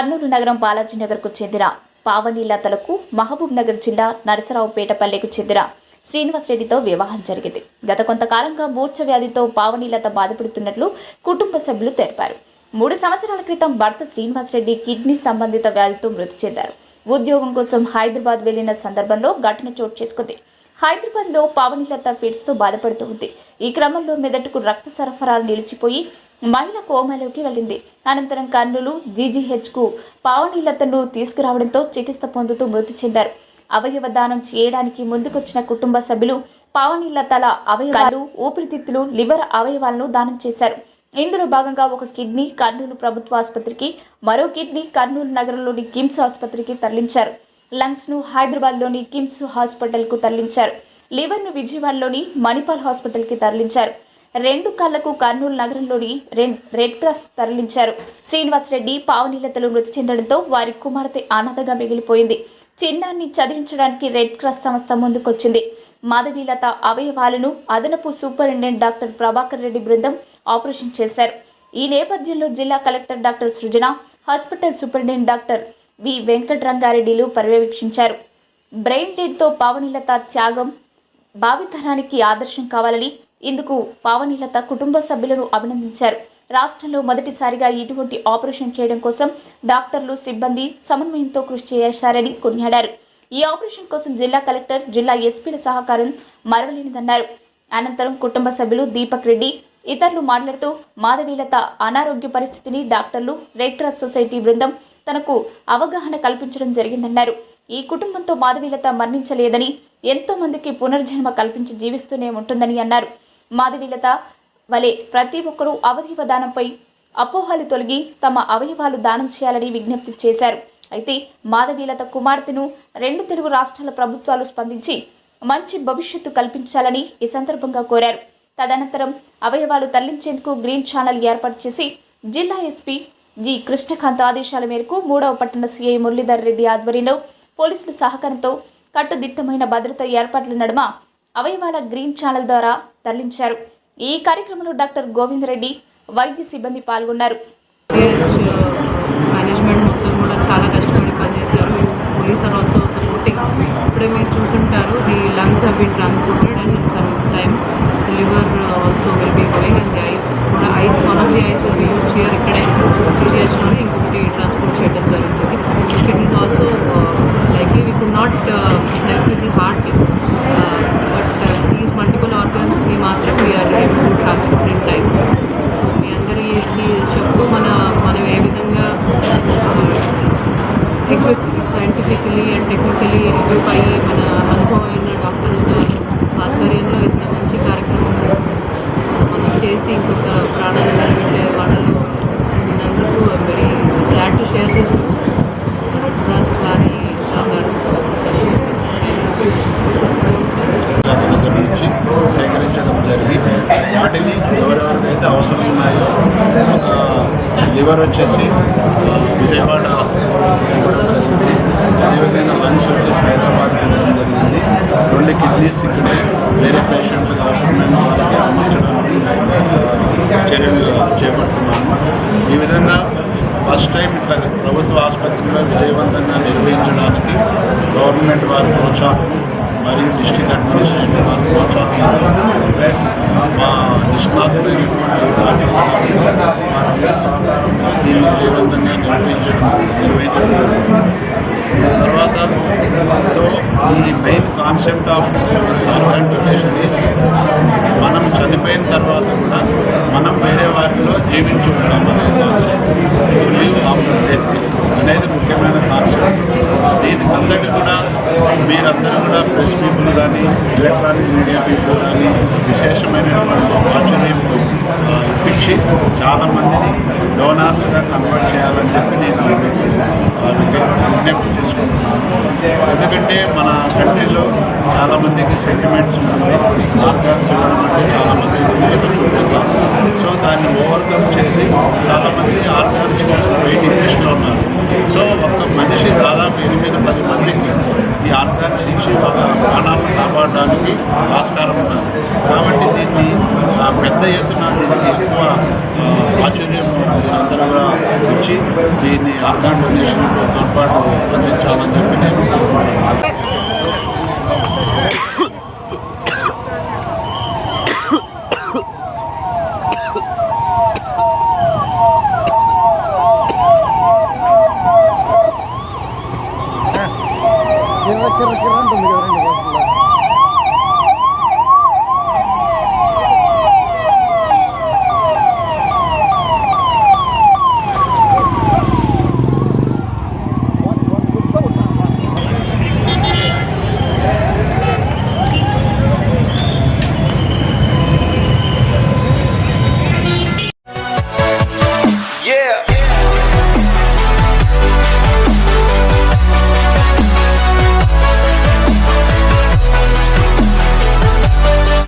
కర్నూలు నగరం బాలాజీ నగర్కు చెందిన పావని లతలకు మహబూబ్ నగర్ జిల్లా నరసరావుపేట పల్లెకు చెందిన శ్రీనివాసరెడ్డితో వివాహం జరిగింది. గత కొంతకాలంగా మూర్ఛ వ్యాధితో పావని లత బాధపడుతున్నట్లు కుటుంబ సభ్యులు తెలిపారు. 3 సంవత్సరాల క్రితం భర్త శ్రీనివాసరెడ్డి కిడ్నీ సంబంధిత వ్యాధితో మృతి చెందారు. ఉద్యోగం కోసం హైదరాబాద్ వెళ్లిన సందర్భంలో ఘటన చోటు చేసుకుంది. హైదరాబాద్లో పావని లత ఫిట్స్తో బాధపడుతూ ఉంది. ఈ క్రమంలో మెదడుకు రక్త సరఫరా నిలిచిపోయి మహిళ కోమాలోకి వెళ్ళింది. అనంతరం కర్నూలు జీజీహెచ్కు పావని లతను తీసుకురావడంతో చికిత్స పొందుతూ మృతి చెందారు. అవయవ దానం చేయడానికి ముందుకొచ్చిన కుటుంబ సభ్యులు పావని లతల అవయవాలు, ఊపిరితిత్తులు, లివర్ అవయవాలను దానం చేశారు. ఇందులో భాగంగా ఒక కిడ్నీ కర్నూలు ప్రభుత్వ ఆసుపత్రికి, మరో కిడ్నీ కర్నూలు నగరంలోని కిమ్స్ ఆసుపత్రికి తరలించారు. లంగ్స్ను హైదరాబాద్లోని కిమ్స్ హాస్పిటల్కు తరలించారు. లివర్ను విజయవాడలోని మణిపాల్ హాస్పిటల్కి తరలించారు. 2 కళ్లకు కర్నూలు నగరంలోని రెడ్ క్రాస్ తరలించారు. శ్రీనివాసరెడ్డి పావని లతలు మృతి చెందడంతో వారి కుమార్తె అనాథగా మిగిలిపోయింది. చిన్నాన్ని చదివించడానికి రెడ్ క్రాస్ సంస్థ ముందుకొచ్చింది. మాధవీలత అవయవాలను అదనపు సూపరింటెండెంట్ డాక్టర్ ప్రభాకర్ రెడ్డి బృందం ఆపరేషన్ చేశారు. ఈ నేపథ్యంలో జిల్లా collector doctor Srujana, hospital superintendent doctor V వెంకటరంగారెడ్డిలు పర్యవేక్షించారు. బ్రెయిన్ డెడ్తో పావని లత త్యాగం భావితరానికి ఆదర్శం కావాలని ఇందుకు పావని లత కుటుంబ సభ్యులను అభినందించారు. రాష్ట్రంలో మొదటిసారిగా ఇటువంటి ఆపరేషన్ చేయడం కోసం డాక్టర్లు, సిబ్బంది సమన్వయంతో కృషి చేశారని కొనియాడారు. ఈ ఆపరేషన్ కోసం జిల్లా కలెక్టర్, జిల్లా ఎస్పీల సహకారం మరవలేనిదన్నారు. అనంతరం కుటుంబ సభ్యులు దీపక్ రెడ్డి, ఇతరులు మాట్లాడుతూ మాధవీలత అనారోగ్య పరిస్థితిని డాక్టర్లు, రెడ్ క్రాస్ సొసైటీ బృందం తనకు అవగాహన కల్పించడం జరిగిందన్నారు. ఈ కుటుంబంతో మాధవీలత మరణించలేదని, ఎంతో మందికి పునర్జన్మ కల్పించి జీవిస్తూనే ఉంటుందని అన్నారు. మాధవీలత వలె ప్రతి ఒక్కరూ అవయవ దానంపై అపోహలు తొలగి తమ అవయవాలు దానం చేయాలని విజ్ఞప్తి చేశారు. అయితే మాధవీలత కుమార్తెను 2 తెలుగు రాష్ట్రాల ప్రభుత్వాలు స్పందించి మంచి భవిష్యత్తు కల్పించాలని ఈ సందర్భంగా కోరారు. తదనంతరం అవయవాలు తరలించేందుకు గ్రీన్ ఛానల్ ఏర్పాటు చేసి జిల్లా ఎస్పీ జి కృష్ణకాంత్ ఆదేశాల మేరకు 3వ పట్టణ సిఐ మురళీధర్ రెడ్డి ఆధ్వర్యంలో పోలీసుల సహకారంతో కట్టుదిట్టమైన భద్రత ఏర్పాట్ల నడుమ అవయవాల గ్రీన్ ఛానల్ ద్వారా తరలించారు. ఈ కార్యక్రమంలో డాక్టర్ గోవింద్ రెడ్డి, వైద్య సిబ్బంది పాల్గొన్నారు. మేనేజ్మెంట్ మొత్తం కూడా చాలా కష్టపడి పనిచేశారు. Police are also supporting. ఇప్పుడే మీరు చూసుంటారు, the lungs have been transported and some time liver also will be going and the eyes కూడా one of the eyes will be used here. ఇక్కడే జీజీహెచ్లోనే ఇంకొకటి ట్రాన్స్పోర్ట్ చేయడం జరుగుతుంది. Kidneys also likely we could not help with the heart, but these multiple organs we మాత్రం we are able to transport in time. మీ అందరికీ చెప్తూ మనం ఏ విధంగా సైంటిఫికలీ అండ్ టెక్నికలీ ఎక్విప్ అయ్యి మన అనుభవమైన డాక్టర్ల ఆధ్వర్యంలో ఇంత మంచి కార్యక్రమం మనం చేసి ఇంకొక ప్రాణాలు నిలబెట్టే వాళ్ళలో ఉన్నందుకు very glad to share this news. Red cross వారి సహకారంతో దగ్గర నుంచి సేకరించడం జరిగింది. వాటిని ఎవరెవరికైతే అవసరం ఉన్నాయో ఒక లివర్ వచ్చేసి విజయవాడ ఇవ్వడం జరిగింది. అదేవిధంగా లంగ్స్ వచ్చేసి హైదరాబాద్ ఇవ్వడం జరిగింది. 2 కిడ్నీస్ ఇక్కడ వేరే పేషెంట్లకు అవసరమైన వాళ్ళకి అమర్చడానికి చర్యలు చేపడుతున్నాము. ఈ విధంగా ఫస్ట్ టైం ఇట్లా ప్రభుత్వ ఆసుపత్రిలో విజయవంతంగా నిర్వహించడానికి గవర్నమెంట్ వారి ప్రోత్సాహం మరియు డిస్ట్రిక్ట్ అడ్మినిస్ట్రేషన్ వారి ప్రోత్సాహం ప్లస్ మా నిష్ణాతులైనటువంటి సహకారంతో దీన్ని విజయవంతంగా నిర్వహించడం తర్వాత సో ఈ main concept of organ donation is మనం చనిపోయిన తర్వాత కూడా మనం వేరే వారిలో జీవించి ఉండడం అనే కాన్సెప్ట్, లివ్ ఆఫ్టర్ డెత్ అనేది ముఖ్యమైన కాన్సెప్ట్. దీనికి అందరికీ కూడా మీరందరూ కూడా ప్రెస్ పీపుల్ కానీ, ఎలక్ట్రానిక్ మీడియా పీపుల్ కానీ విశేషమైనటువంటి ప్రాచుర్యం ఇప్పించి చాలామందిని డోనార్స్గా కన్వర్ట్ చేయాలని చెప్పి నేను విజ్ఞప్తి చేసుకుంటున్నాను. ఎందుకంటే మన కంట్రీలో చాలామందికి సెంటిమెంట్స్ ఉంటుంది, ఆర్గాన్స్ ఇవ్వడం అంటే చాలామంది విధేయత చూపిస్తారు. సో దాన్ని ఓవర్కమ్ చేసి చాలామంది ఆర్గాన్స్ కోసం వెయిటింగ్ లిస్ట్లో ఉన్నారు. సో ఒక మనిషి దాదాపు 10 మందికి ఈ ఆర్గాన్స్ ఇచ్చి వాళ్ళ ప్రాణాలను కాపాడడానికి ఆస్కారం ఉన్నది. కాబట్టి దీన్ని పెద్ద ఎత్తున దీనికి ఎక్కువ ప్రాచుర్యం మీరందరూ కూడా ఇచ్చి దీన్ని ఆర్గాన్ డొనేషన్లో తోడ్పాటు అందించాలని చెప్పి నేను కోరుకుంటున్నాను. కిర్ర ఉంటుంది కదండి.